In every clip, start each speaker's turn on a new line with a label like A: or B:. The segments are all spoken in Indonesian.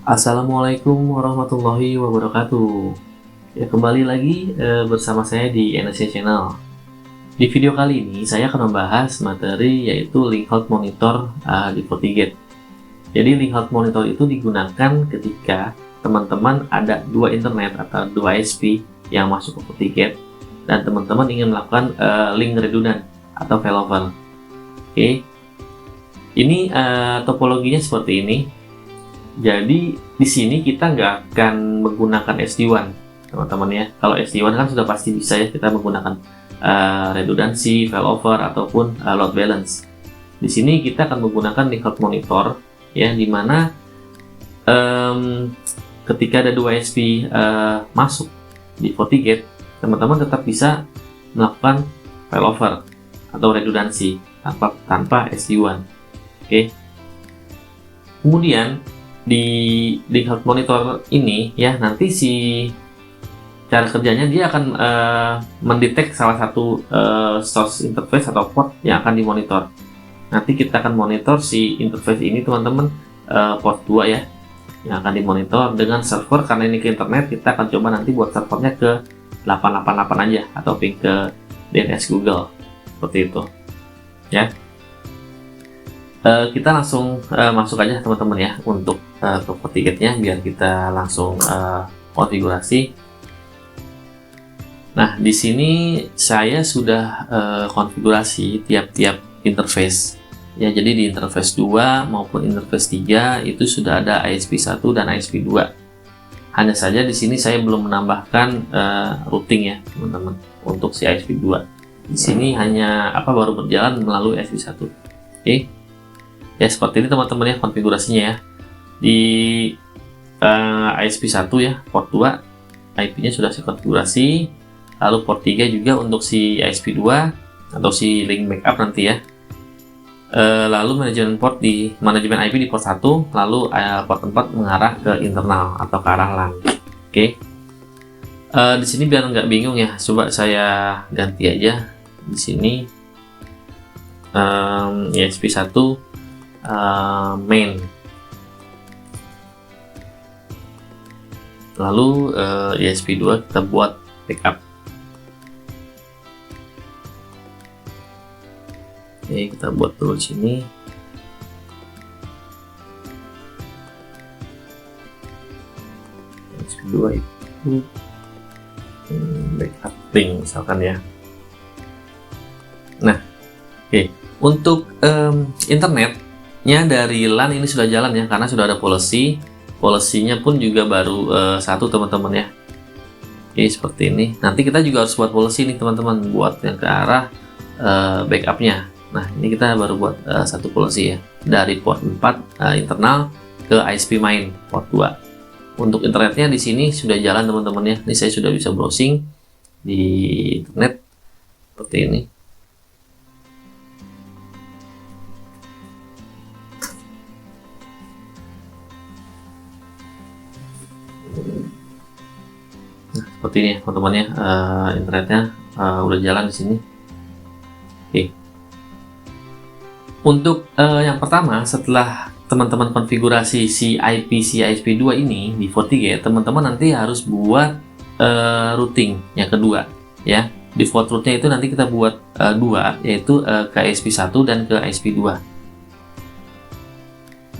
A: Assalamualaikum warahmatullahi wabarakatuh. Ya, kembali lagi bersama saya di NSC Channel. Di video kali ini saya akan membahas materi yaitu link health monitor di FortiGate. Jadi link health monitor itu digunakan ketika teman-teman ada dua internet atau dua ISP yang masuk ke FortiGate dan teman-teman ingin melakukan link redundant atau failover. Oke. Ini topologinya seperti ini. Jadi di sini kita nggak akan menggunakan SD-WAN, teman-teman ya. Kalau SD-WAN kan sudah pasti bisa ya kita menggunakan redundancy, failover ataupun load balance. Di sini kita akan menggunakan link health monitor ya, dimana ketika ada dua ISP masuk di FortiGate, teman-teman tetap bisa melakukan failover atau redundancy tanpa SD-WAN. Oke. Kemudian di link health monitor ini ya, nanti cara kerjanya dia akan mendetek salah satu source interface atau port yang akan dimonitor. Nanti kita akan monitor si interface ini, teman-teman, port 2 ya, yang akan dimonitor dengan server. Karena ini ke internet, kita akan coba nanti buat servernya ke 888 aja atau ping ke DNS Google seperti itu ya. Kita langsung masuk aja, teman-teman ya, untuk ke FortiGate-nya biar kita langsung konfigurasi. Nah, di sini saya sudah konfigurasi tiap-tiap interface ya. Jadi di interface 2 maupun interface 3 itu sudah ada ISP 1 dan ISP 2. Hanya saja di sini saya belum menambahkan routing ya, teman-teman, untuk si ISP 2. Di sini hanya baru berjalan melalui ISP 1. Oke. Ya, seperti ini teman-teman ya konfigurasinya ya. Di ISP 1 ya, port 2 IP-nya sudah saya konfigurasi. Lalu port 3 juga untuk si ISP 2 atau si link backup nanti ya. Lalu manajemen IP di port 1, lalu port 4 mengarah ke internal atau ke arah LAN. Oke. Di sini biar nggak bingung ya, coba saya ganti aja di sini ISP 1 main, lalu ISP 2 kita buat backup. Oke, kita buat dulu di sini. ISP 2 itu backup link misalkan ya. Nah, oke, untuk internetnya dari LAN ini sudah jalan ya, karena sudah ada policy-nya pun juga baru satu, teman-teman ya. Oke, seperti ini. Nanti kita juga harus buat policy nih, teman-teman, buat yang ke arah backupnya. Nah, ini kita baru buat satu policy ya, dari port 4 internal ke ISP main port 2. Untuk internetnya di sini sudah jalan, teman-teman ya. Ini saya sudah bisa browsing di internet seperti ini. Nah, seperti ini ya, teman-teman ya, internetnya udah jalan di sini. Oke. Untuk yang pertama, setelah teman-teman konfigurasi si IP si ISP 2 ini di FortiGate, teman-teman nanti harus buat routing yang kedua ya. Default route-nya itu nanti kita buat dua, yaitu ke ISP 1 dan ke ISP 2.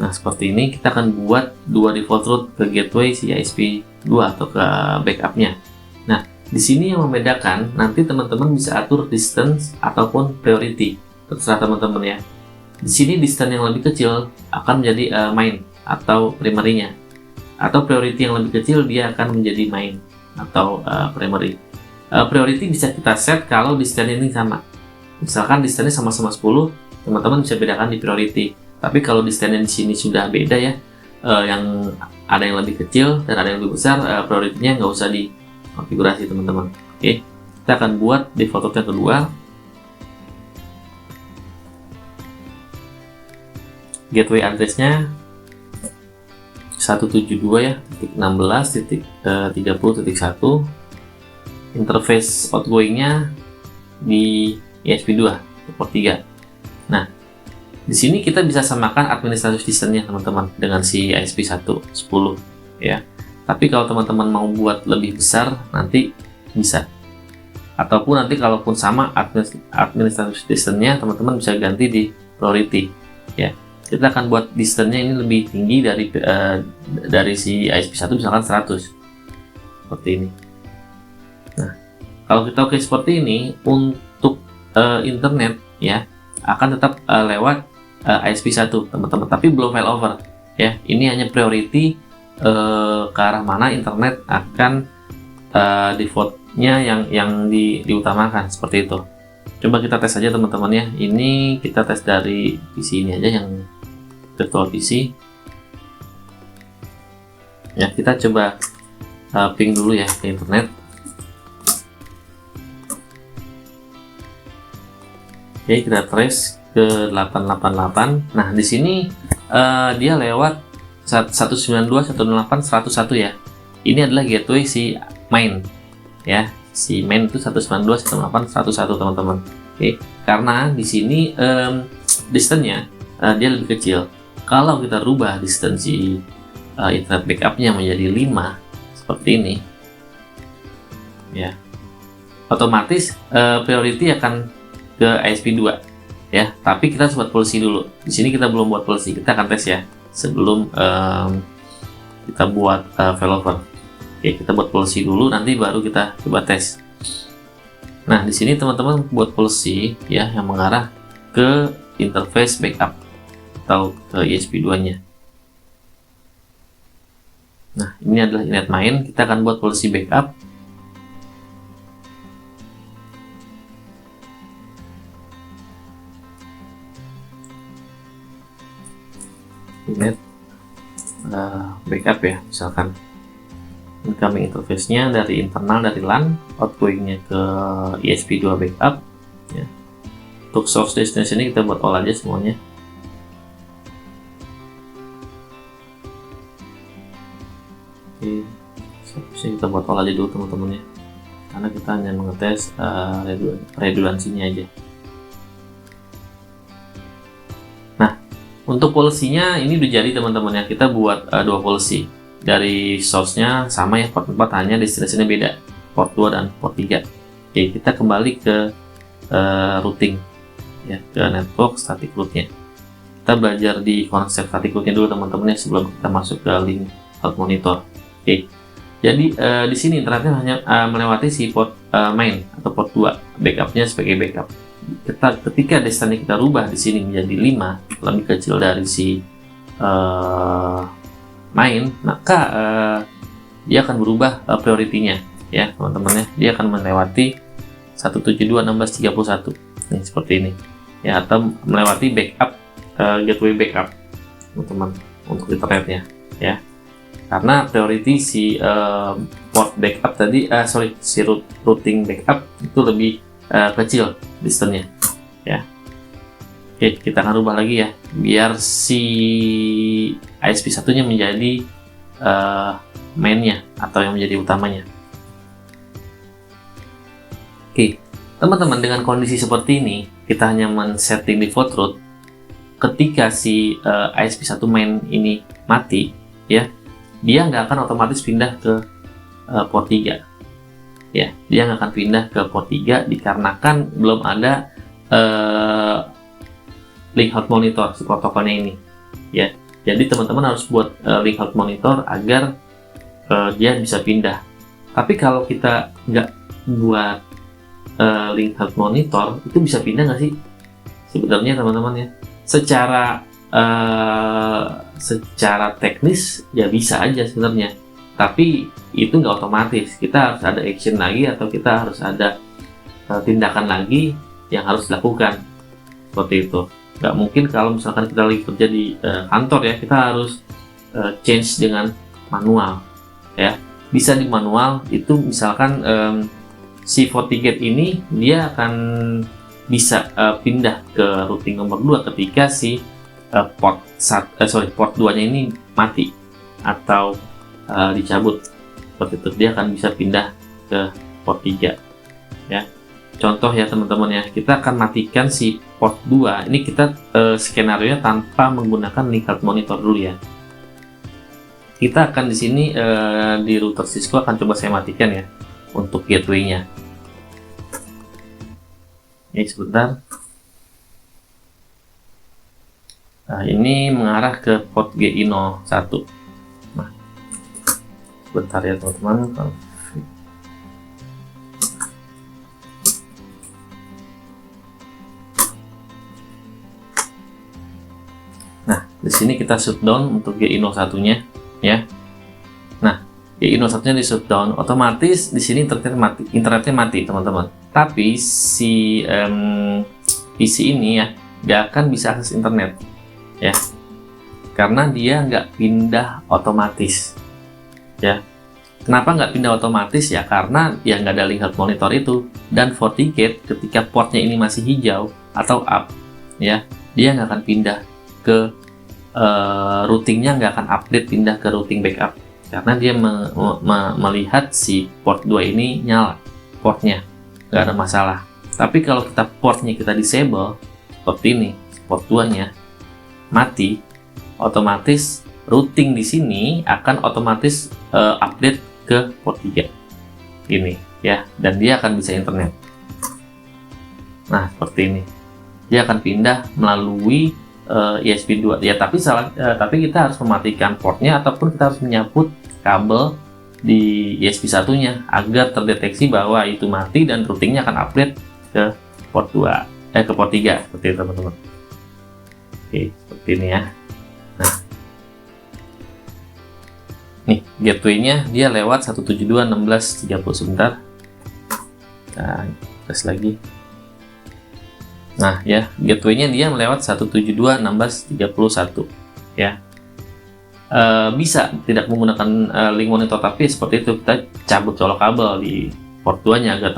A: Nah, seperti ini kita akan buat dua default route ke gateway si ISP 2 atau ke backupnya. Nah, di sini yang membedakan, nanti teman-teman bisa atur distance ataupun priority, terserah teman-teman ya. Di sini distance yang lebih kecil akan menjadi main atau primary-nya, atau priority yang lebih kecil dia akan menjadi main atau primary. Priority bisa kita set kalau distance ini sama. Misalkan distance sama-sama 10, teman-teman bisa bedakan di priority. Tapi kalau distance di sini sudah beda ya, yang ada yang lebih kecil dan ada yang lebih besar, priority-nya nggak usah dikonfigurasi, teman-teman. Oke, kita akan buat default route yang kedua. Gateway address-nya 172 ya, .16.30.1. Interface outgoing-nya di ISP 2 port 3. Nah, di sini kita bisa samakan administrative distance-nya teman-teman dengan si ISP1 10 ya. Tapi kalau teman-teman mau buat lebih besar nanti bisa. Ataupun nanti kalaupun sama administrative distance-nya, teman-teman bisa ganti di priority ya. Kita akan buat distance-nya ini lebih tinggi dari si ISP1 misalkan 100 seperti ini. Nah, kalau kita oke seperti ini untuk internet ya akan tetap lewat ISP1 teman-teman, tapi belum failover ya. Ini hanya priority ke arah mana internet akan defaultnya yang diutamakan seperti itu. Coba kita tes aja teman-teman ya. Ini kita tes dari PC ini aja, yang virtual PC ya. Kita coba ping dulu ya ke internet. Oke, kita trace ke 888. Nah, di sini dia lewat 192.168.101 ya. Ini adalah gateway si main ya. Si main itu 192.168.101 teman-teman. Oke, karena di sini distance-nya dia lebih kecil. Kalau kita rubah distance si internet backup-nya menjadi 5 seperti ini ya, otomatis priority akan ke ISP2 ya. Tapi kita harus buat policy dulu. Di sini kita belum buat policy, kita akan tes ya sebelum kita buat failover. Oke, kita buat policy dulu, nanti baru kita coba tes. Nah, di sini teman-teman buat policy ya yang mengarah ke interface backup atau ke ISP2-nya. Nah, ini adalah internet main. Kita akan buat policy backup. Internet backup ya, misalkan incoming interface-nya dari internal dari LAN, outgoing-nya ke ISP2 backup ya. Untuk source destination ini kita buat all aja semuanya. Oke, kita buat all aja dulu teman-teman ya, karena kita hanya mengetes redundansinya aja. Nah, untuk policy-nya ini udah jadi teman-teman ya. Kita buat dua policy. Dari source-nya sama ya, port 4, hanya destination-nya beda, port 2 dan port 3. Oke, kita kembali ke routing ya, ke network static root-nya. Kita belajar di konsep static root-nya dulu teman-teman ya, sebelum kita masuk ke link health monitor. Oke, jadi di sini internetnya hanya melewati si port main atau port 2, backup-nya sebagai backup. Ketika destinasi kita rubah di sini menjadi 5, lebih kecil dari si main, maka dia akan berubah priority-nya ya teman-teman ya. Dia akan melewati 172.16.31 nih seperti ini ya, atau melewati backup gateway backup teman-teman untuk internetnya ya, karena priority si port backup tadi si routing backup itu lebih kecil distance-nya ya. Oke, kita akan rubah lagi ya, biar si ISP1 nya menjadi mainnya atau yang menjadi utamanya. Oke, teman-teman, dengan kondisi seperti ini kita hanya men-setting default root. Ketika si ISP1 main ini mati ya, dia nggak akan otomatis pindah ke port 3 ya. Dia nggak akan pindah ke port 3 dikarenakan belum ada link health monitor si protokolnya ini ya. Jadi teman-teman harus buat link health monitor agar dia bisa pindah. Tapi kalau kita nggak buat link health monitor, itu bisa pindah nggak sih sebenarnya teman-teman ya? Secara teknis ya bisa aja sebenarnya, tapi itu nggak otomatis. Kita harus ada action lagi atau kita harus ada tindakan lagi yang harus dilakukan seperti itu. Nggak mungkin kalau misalkan kita lagi kerja di kantor ya, kita harus change dengan manual ya. Bisa di manual itu misalkan si FortiGate ini dia akan bisa pindah ke routing nomor 2 ketika si port 2 nya ini mati atau dicabut seperti itu. Dia akan bisa pindah ke port 3 ya. contoh ya teman-teman ya, kita akan matikan si port 2. Ini kita skenario nya tanpa menggunakan link health monitor dulu ya. Kita akan di sini di router Cisco akan coba saya matikan ya untuk gateway-nya. Ini sebentar. Nah, ini mengarah ke port GI01. Nah, bentar ya teman-teman. Nah, di sini kita shutdown untuk GI01-nya ya. Nah, GI01-nya di shutdown, otomatis di sini internetnya mati teman-teman. Tapi si PC ini ya nggak akan bisa akses internet ya, karena dia nggak pindah otomatis ya. Kenapa nggak pindah otomatis ya? Karena ya nggak ada link health monitor itu, dan FortiGate ketika portnya ini masih hijau atau up ya, dia nggak akan pindah ke routingnya, nggak akan update pindah ke routing backup, karena dia melihat si port 2 ini nyala, portnya nggak ada masalah. Tapi kalau kita portnya kita disable seperti ini, port 2 nya mati, otomatis routing di sini akan otomatis update ke port 3 ini ya, dan dia akan bisa internet. Nah, seperti ini dia akan pindah melalui ESP2 ya, tapi kita harus mematikan portnya ataupun kita harus menyangkut kabel di ESP1 nya agar terdeteksi bahwa itu mati dan routingnya akan update ke port 2 ke port 3 seperti itu teman-teman. Oke, seperti ini ya. Nah, nih gateway-nya dia lewat 172.16.30 sebentar. Nah, terus lagi. Nah ya, gateway-nya dia melewat 172.16.31 ya. Bisa tidak menggunakan link monitor, tapi seperti itu kita cabut colok kabel di port 2 nya agar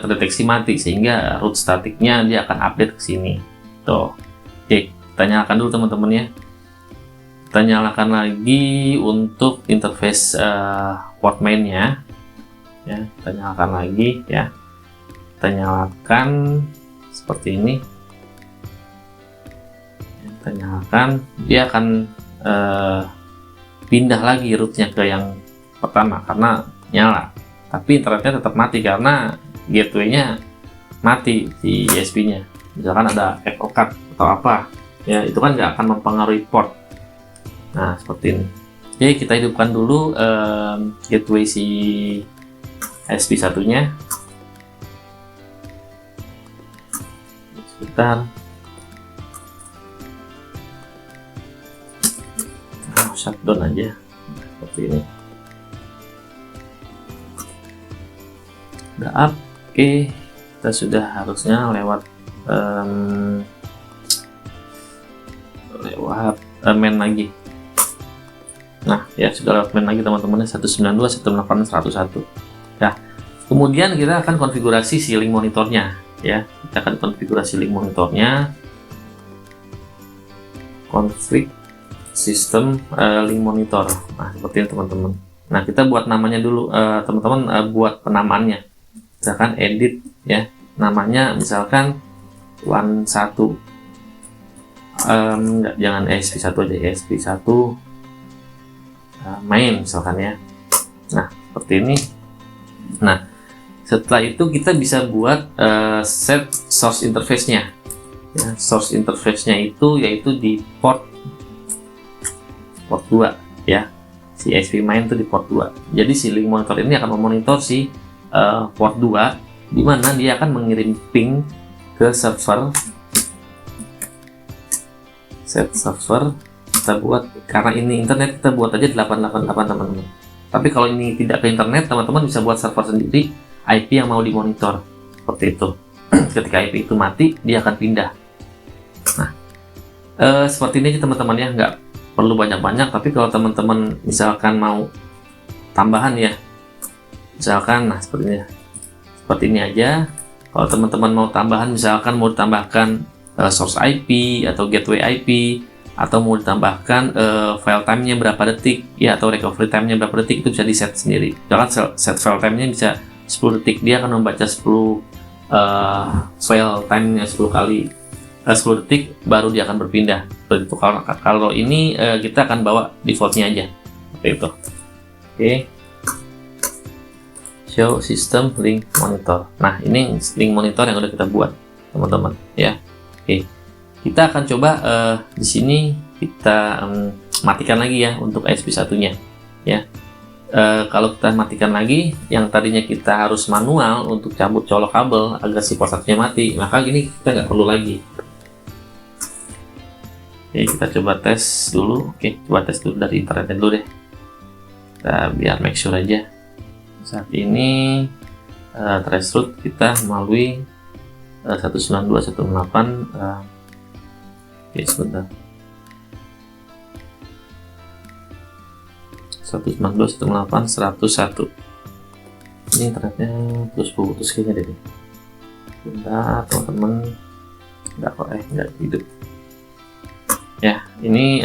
A: terdeteksi mati, sehingga root statiknya dia akan update ke sini tuh. Oke, kita nyalakan dulu teman-teman ya. Kita nyalakan lagi untuk interface port main-nya ya. Kita nyalakan lagi ya. Kita nyalakan seperti ini. Kita nyalakan, dia akan pindah lagi rootnya ke yang pertama karena nyala, tapi internetnya tetap mati karena gateway-nya mati di ESP-nya. Misalkan ada echo cut atau apa ya, itu kan nggak akan mempengaruhi port. Nah, seperti ini. Oke, kita hidupkan dulu gateway si ESP1 nya. Sebentar. Shutdown aja seperti ini. Udah up. Oke, kita sudah harusnya lewat main lagi. Nah ya, sudah lewat main lagi teman-teman, 192.168.101 ya. Kemudian kita akan konfigurasi si link monitornya ya. Kita akan konfigurasi link monitornya, config sistem link monitor. Nah, seperti ini teman-teman. Nah, kita buat namanya dulu teman-teman, buat penamaannya. Misalkan edit ya, namanya misalkan 11 jangan ESP1 aja, ESP1 main misalkan ya. Nah, seperti ini. Nah, setelah itu kita bisa buat set source interface-nya ya. Source interface-nya itu yaitu di port 2 ya. Si ESP main itu di port 2. Jadi si link monitor ini akan memonitor si port 2, di mana dia akan mengirim ping ke server. Set server kita buat, karena ini internet kita buat aja 888 teman-teman. Tapi kalau ini tidak ke internet, teman-teman bisa buat server sendiri IP yang mau dimonitor seperti itu. Ketika IP itu mati, dia akan pindah. Nah, seperti ini aja teman-teman ya, nggak perlu banyak-banyak. Tapi kalau teman-teman misalkan mau tambahan ya, misalkan nah seperti ini aja. Kalau teman-teman mau tambahan, misalkan mau ditambahkan source IP atau gateway IP, atau mau ditambahkan file time-nya berapa detik ya, atau recovery time-nya berapa detik, itu bisa di set sendiri. Misalkan set file time-nya bisa 10 detik, dia akan membaca 10 fail time-nya 10 kali 10 detik baru dia akan berpindah. Seperti itu. Kalau ini kita akan bawa defaultnya aja seperti itu. Oke. Show system link monitor. Nah, ini link monitor yang udah kita buat, teman-teman, ya. Oke. Kita akan coba di sini kita matikan lagi ya untuk ISP1-nya, ya. Kalau kita matikan lagi, yang tadinya kita harus manual untuk cabut colok kabel agar si port 1-nya mati, maka gini kita nggak perlu lagi. Oke, kita coba tes dulu. Oke, coba tes dulu dari internetnya dulu deh. Kita biar make sure aja. Saat ini traceroute kita melalui 192.168. Oke, sebentar. 192.168.101. Ini internetnya putus kayaknya deh. Bentar, teman-teman. Nggak hidup. Ya, ini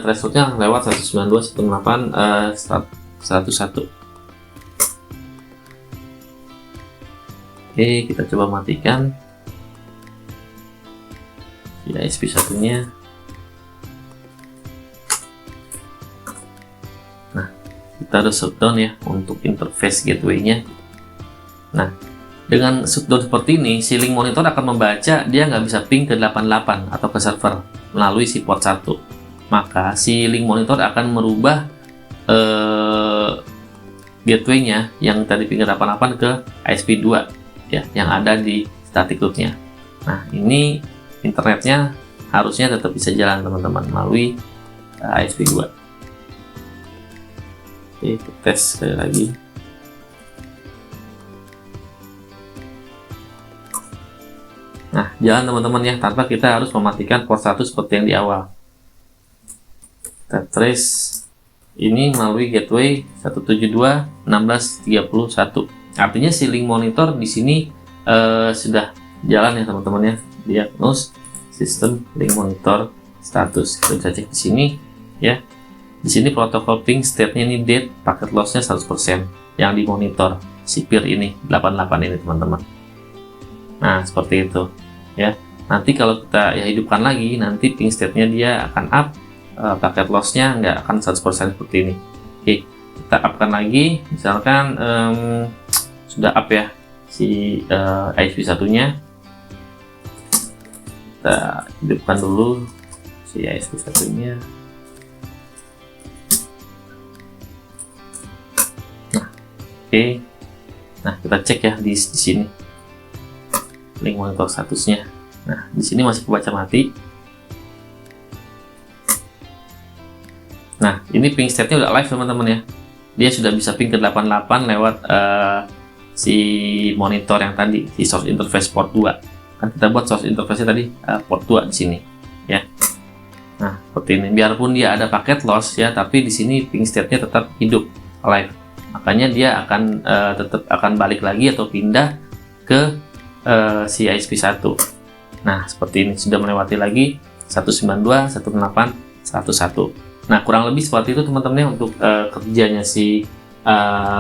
A: thresholdnya lewat 192.168.101. Oke, kita coba matikan ya ISP1-nya. Nah, kita udah shutdown ya untuk interface gateway-nya. Nah, dengan shutdown seperti ini, si link monitor akan membaca, dia nggak bisa ping ke 88 atau ke server melalui si port 1. Maka si link monitor akan merubah gateway-nya yang tadi ping ke 88 ke ISP2 ya, yang ada di static root-nya. Nah, ini internetnya harusnya tetap bisa jalan, teman-teman, melalui ISP2. Oke, kita tes sekali lagi. Nah, jalan, teman-teman ya, tanpa kita harus mematikan port 1 seperti yang di awal. Kita trace ini melalui gateway 172.16.31. Artinya si link monitor di sini sudah jalan ya, teman-teman ya. Diagnose sistem link monitor status. Kita bisa cek di sini ya. Di sini protokol ping state-nya ini date, paket loss-nya 100% yang dimonitor si peer ini 88 ini, teman-teman. Nah, seperti itu ya. Nanti kalau kita ya hidupkan lagi, nanti ping state-nya dia akan up, paket loss-nya nggak akan 100% seperti ini. Oke, kita upkan lagi, misalkan sudah up ya si ISP1-nya. Kita hidupkan dulu si ISP1-nya. Nah, oke. Nah, kita cek ya di sini link monitor statusnya. Nah, di sini masih kebaca mati. Nah, ini ping state-nya udah live, teman-teman ya. Dia sudah bisa ping ke 88 lewat si monitor yang tadi, si source interface port 2. Kan kita buat source interface-nya tadi port 2 di sini ya. Nah, seperti ini. Biarpun dia ada paket loss ya, tapi di sini ping state-nya tetap hidup, live. Makanya dia akan tetap akan balik lagi atau pindah ke si ISP1. Nah, seperti ini, sudah melewati lagi 192.168.101. Nah, kurang lebih seperti itu, teman-teman, untuk kerjanya si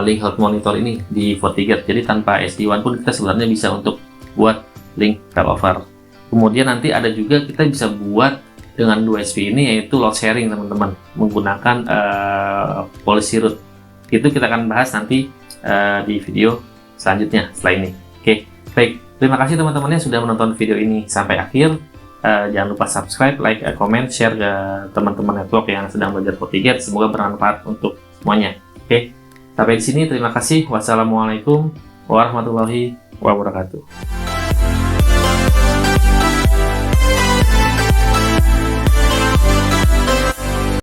A: link health monitor ini di FortiGate. Jadi tanpa SD-WAN pun kita sebenarnya bisa untuk buat link failover. Kemudian nanti ada juga kita bisa buat dengan 2 ISP ini, yaitu load sharing, teman-teman, menggunakan policy root. Itu kita akan bahas nanti di video selanjutnya setelah ini. Oke, baik. Terima kasih, teman-teman, yang sudah menonton video ini sampai akhir. Jangan lupa subscribe, like, comment, share ke teman-teman network yang sedang belajar FortiGate. Semoga bermanfaat untuk semuanya. Oke, sampai di sini. Terima kasih. Wassalamualaikum warahmatullahi wabarakatuh.